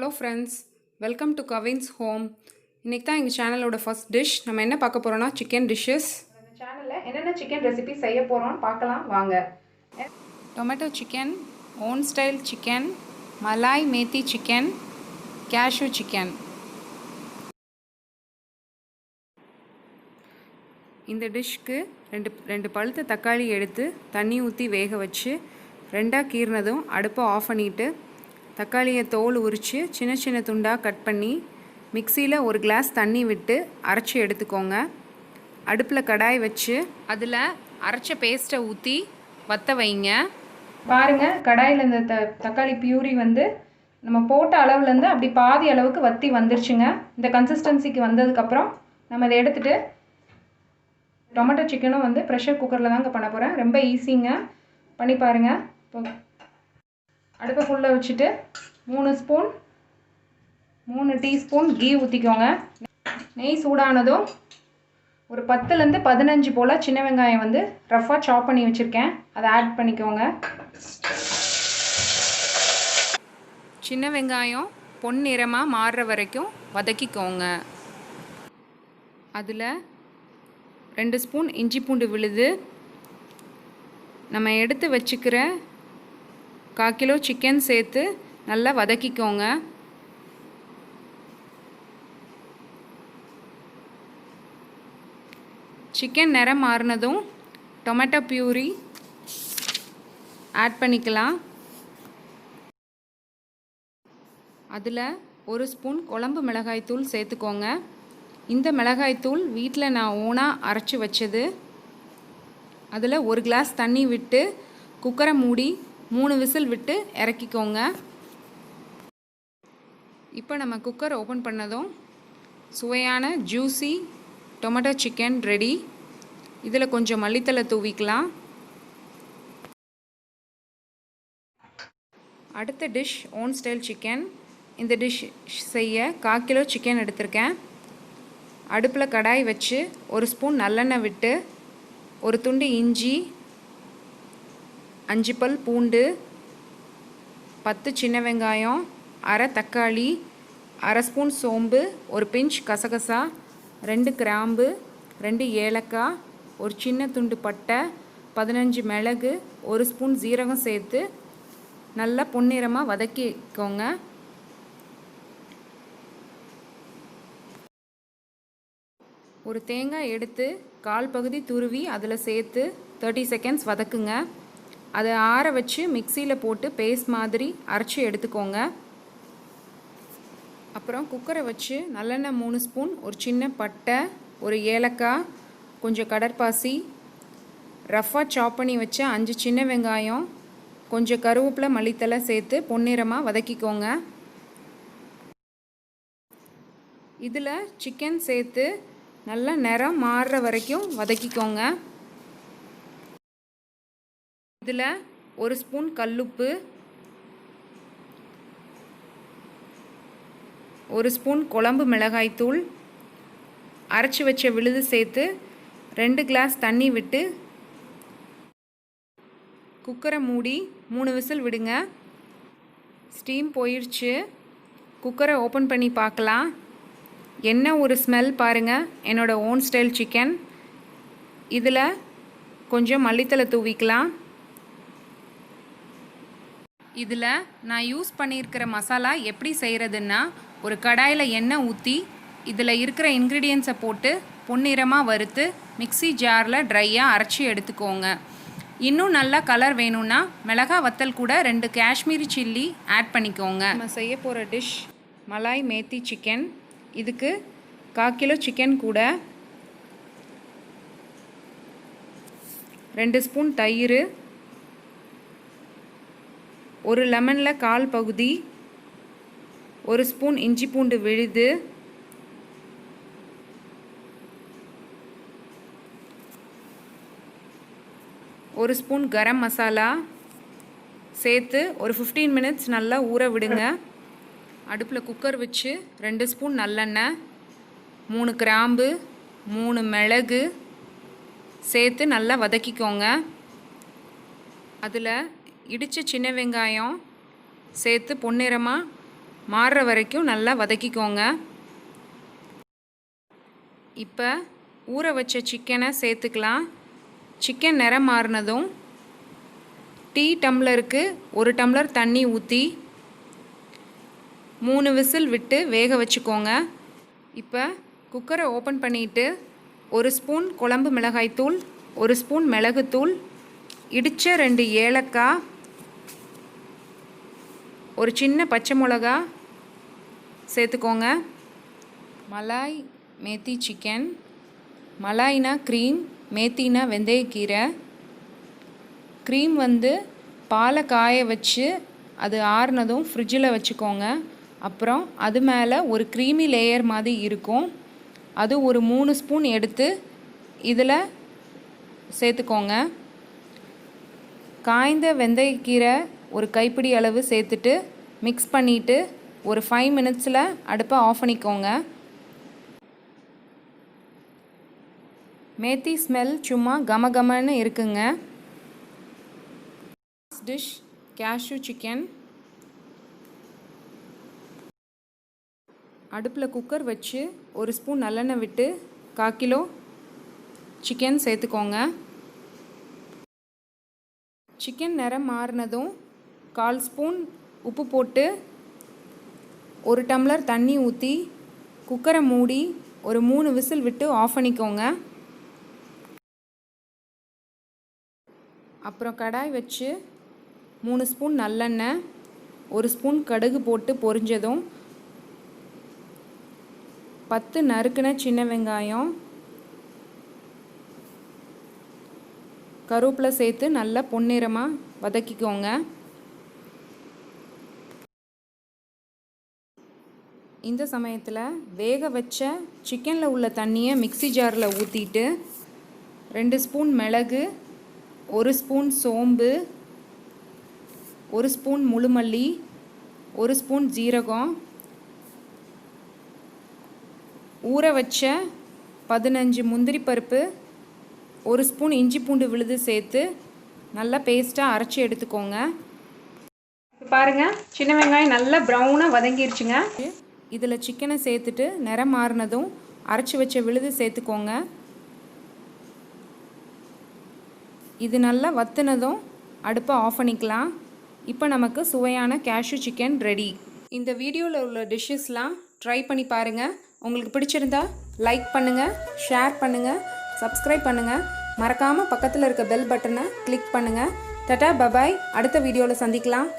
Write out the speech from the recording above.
Hello friends, welcome to Kavin's Home. இன்னைக்கு தான் எங்கள் சேனலோட ஃபர்ஸ்ட் டிஷ். நம்ம என்ன பார்க்க போகிறோம்னா சிக்கன் டிஷ்ஷஸ். இந்த சேனலில் என்னென்ன சிக்கன் ரெசிபி செய்ய போகிறோம்னு பார்க்கலாம் வாங்க. Tomato chicken, own style chicken, malai methi chicken, cashew chicken. இந்த டிஷ்க்கு ரெண்டு பழுத்த தக்காளி எடுத்து தண்ணி ஊற்றி வேக வச்சு ரெண்டாக கீறினதும் அடுப்பை ஆஃப் பண்ணிவிட்டு தக்காளியை தோல் உரித்து சின்ன சின்ன துண்டாக கட் பண்ணி மிக்சியில் ஒரு கிளாஸ் தண்ணி விட்டு அரைச்சி எடுத்துக்கோங்க. அடுப்பில் கடாய் வச்சு அதில் அரைச்ச பேஸ்ட்டை ஊற்றி வற்ற வைங்க. பாருங்கள், கடாயில் இந்த தக்காளி பியூரி நம்ம போட்ட அளவுலேருந்து அப்படி பாதி அளவுக்கு வற்றி வந்துருச்சுங்க. இந்த கன்சிஸ்டன்சிக்கு வந்ததுக்கப்புறம் நம்ம இதை எடுத்துகிட்டு டொமேட்டோ சிக்கனும் ப்ரெஷர் குக்கரில் தாங்க பண்ண போகிறேன். ரொம்ப ஈஸிங்க, பண்ணி பாருங்கள். இப்போ அடுப்பை ஃபுல்லாக வச்சுட்டு 3 டீஸ்பூன் கீ ஊற்றிக்கோங்க. நெய் சூடானதும் ஒரு 10லேருந்து 15 போல் சின்ன வெங்காயம் ரஃப்பாக சாப் பண்ணி வச்சுருக்கேன், அதை ஆட் பண்ணிக்கோங்க. சின்ன வெங்காயம் பொன்னிறமாக மாறுற வரைக்கும் வதக்கிக்கோங்க. அதில் 2 ஸ்பூன் இஞ்சி பூண்டு விழுது, நம்ம எடுத்து வச்சுக்கிற 1/4 கிலோ சிக்கன் சேர்த்து நல்லா வதக்கிக்கோங்க. சிக்கன் நிறம் மாறினதும் டொமேட்டோ பியூரி ஆட் பண்ணிக்கலாம். அதில் 1 ஸ்பூன் குழம்பு மிளகாய்த்தூள் சேர்த்துக்கோங்க. இந்த மிளகாய்த்தூள் வீட்டில் நான் ஓனாக அரைச்சி வச்சது. அதில் 1 கிளாஸ் தண்ணி விட்டு குக்கரை மூடி 3 விசில் விட்டு இறக்கிக்கோங்க. இப்போ நம்ம குக்கர் ஓப்பன் பண்ணதும் சுவையான ஜூஸி டொமேட்டோ சிக்கன் ரெடி. இதில் கொஞ்சம் மல்லித்தலை தூவிக்கலாம். அடுத்த டிஷ் ஓன் ஸ்டைல் சிக்கன். இந்த டிஷ் செய்ய 1/4 கிலோ சிக்கன் எடுத்திருக்கேன். அடுப்பில் கடாய் வச்சு 1 ஸ்பூன் நல்லெண்ணெய் விட்டு 1 துண்டு இஞ்சி, 5 பல் பூண்டு, 10 சின்ன வெங்காயம், அரை தக்காளி, அரை ஸ்பூன் சோம்பு, 1 பிஞ்ச் கசகசா, 2 கிராம்பு, 2 ஏலக்காய், 1 சின்ன துண்டு பட்டை, 15 மிளகு, 1 ஸ்பூன் ஜீரகம் சேர்த்து நல்லா பொன்னிறமாக வதக்கிக்கோங்க. ஒரு தேங்காய் எடுத்து 1/4 பகுதி துருவி அதில் சேர்த்து 30 செகண்ட்ஸ் வதக்குங்க. அதை ஆற வச்சு மிக்சியில் போட்டு பேஸ்ட் மாதிரி அரைச்சி எடுத்துக்கோங்க. அப்புறம் குக்கரை வச்சு நல்லெண்ணெய் 3 ஸ்பூன், ஒரு சின்ன பட்டை, ஒரு ஏலக்காய், கொஞ்சம் கடற்பாசி, ரஃப்பாக சாப் பண்ணி வச்ச 5 சின்ன வெங்காயம், கொஞ்சம் கருவேப்பிலை, மல்லித்தலை சேர்த்து பொன்னிறமாக வதக்கிக்கோங்க. இதில் சிக்கன் சேர்த்து நல்லா நிறம் மாறுற வரைக்கும் வதக்கிக்கோங்க. இதில் 1 ஸ்பூன் கல்லுப்பு, 1 ஸ்பூன் குழம்பு மிளகாய்த்தூள், அரைச்சி வச்ச விழுது சேர்த்து 2 கிளாஸ் தண்ணி விட்டு குக்கரை மூடி 3 விசில் விடுங்க. ஸ்டீம் போயிடுச்சு. குக்கரை ஓப்பன் பண்ணி பார்க்கலாம். என்ன ஒரு ஸ்மெல் பாருங்கள். என்னோடய ஓன் ஸ்டைல் சிக்கன். இதில் கொஞ்சம் மல்லித்தலை தூவிக்கலாம். இதில் நான் யூஸ் பண்ணியிருக்கிற மசாலா எப்படி செய்கிறதுன்னா, ஒரு கடாயில் எண்ணெய் ஊற்றி இதில் இருக்கிற இன்க்ரீடியன்ஸை போட்டு பொன்னிறமாக வறுத்து மிக்ஸி ஜாரில் ட்ரையாக அரைச்சி எடுத்துக்கோங்க. இன்னும் நல்லா கலர் வேணும்னா மிளகாய் வத்தல் கூட 2 காஷ்மீரி சில்லி ஆட் பண்ணிக்கோங்க. நம்ம செய்ய போகிற டிஷ் மலாய் மேத்தி சிக்கன். இதுக்கு 1/4 கிலோ சிக்கன் கூட 2 ஸ்பூன் தயிர், 1 லெமனில் 1/4 பகுதி, 1 ஸ்பூன் இஞ்சி பூண்டு விழுது, 1 ஸ்பூன் கரம் மசாலா சேர்த்து ஒரு 15 மினிட்ஸ் நல்லா ஊற விடுங்க. அடுப்பில் குக்கர் வச்சு 2 ஸ்பூன் நல்லெண்ணெய், 3 கிராம்பு, 3 மிளகு சேர்த்து நல்லா வதக்கிக்கோங்க. அதில் இடித்த சின்ன வெங்காயம் சேர்த்து பொன்னிறமாக மாறுற வரைக்கும் நல்லா வதக்கிக்கோங்க. இப்போ ஊற வச்ச சிக்கனை சேர்த்துக்கலாம். சிக்கன் நிறம் மாறினதும் டீ டம்ளருக்கு 1 டம்ளர் தண்ணி ஊற்றி 3 விசில் விட்டு வேக வச்சுக்கோங்க. இப்போ குக்கரை ஓப்பன் பண்ணிவிட்டு 1 ஸ்பூன் குழம்பு மிளகாய்த்தூள், 1 ஸ்பூன் மிளகுத்தூள், இடித்த 2 ஏலக்காய், ஒரு சின்ன பச்சை மிளகா சேர்த்துக்கோங்க. மலாய் மேத்தி சிக்கன். மலாய்னா க்ரீம், மேத்தினா வெந்தயக்கீரை. க்ரீம் பாலை காய வச்சு அது ஆறுனதும் ஃப்ரிட்ஜில் வச்சுக்கோங்க. அப்புறம் அது மேலே ஒரு க்ரீமி லேயர் மாதிரி இருக்கும். அது ஒரு 3 ஸ்பூன் எடுத்து இதில் சேர்த்துக்கோங்க. காய்ந்த வெந்தயக்கீரை ஒரு கைப்பிடி அளவு சேர்த்துட்டு மிக்ஸ் பண்ணிவிட்டு ஒரு 5 மினிட்ஸில் அடுப்பை ஆஃப் பண்ணிக்கோங்க. மேத்தி ஸ்மெல் சும்மா கமகமன்னு இருக்குங்க. Dish cashew chicken. அடுப்பில் குக்கர் வச்சு 1 ஸ்பூன் நல்லெண்ணெய் விட்டு 1/4 கிலோ சிக்கன் சேர்த்துக்கோங்க. சிக்கன் நிறம் மாறினதும் 1/4 ஸ்பூன் உப்பு போட்டு 1 டம்ளர் தண்ணி ஊற்றி குக்கரை மூடி ஒரு 3 விசில் விட்டு ஆஃப் பண்ணிக்கோங்க. அப்புறம் கடாய் வச்சு 3 ஸ்பூன் நல்லெண்ணெய், 1 ஸ்பூன் கடுகு போட்டு பொரிஞ்சதும் 10 நறுக்குன சின்ன வெங்காயம், கருவேப்பிலை சேர்த்து நல்லா பொன்னிறமாக வதக்கிக்கோங்க. இந்த சமயத்தில் வேக வச்ச சிக்கனில் உள்ள தண்ணியை மிக்ஸி ஜாரில் ஊற்றிட்டு 2 ஸ்பூன் மிளகு, 1 ஸ்பூன் சோம்பு, 1 ஸ்பூன் முழுமல்லி, 1 ஸ்பூன் ஜீரகம், ஊற வச்ச 15 முந்திரி பருப்பு, 1 ஸ்பூன் இஞ்சி பூண்டு விழுது சேர்த்து நல்லா பேஸ்ட்டாக அரைச்சி எடுத்துக்கோங்க. பாருங்கள், சின்ன வெங்காயம் நல்லா ப்ரௌனாக வதங்கிருச்சுங்க. இதில் சிக்கனை சேர்த்துட்டு நிறம் மாறினதும் அரைச்சி வச்ச விழுது சேர்த்துக்கோங்க. இது நல்லா வத்துனதும் அடுப்பை ஆஃப் பண்ணிக்கலாம். இப்போ நமக்கு சுவையான கேஷ்யூ சிக்கன் ரெடி. இந்த வீடியோவில் உள்ள டிஷ்ஷஸ்லாம் ட்ரை பண்ணி பாருங்கள். உங்களுக்கு பிடிச்சிருந்தா லைக் பண்ணுங்கள், ஷேர் பண்ணுங்கள், சப்ஸ்கிரைப் பண்ணுங்கள். மறக்காமல் பக்கத்தில் இருக்க பெல் பட்டனை கிளிக் பண்ணுங்கள். டாடா பபாய். அடுத்த வீடியோவில் சந்திக்கலாம்.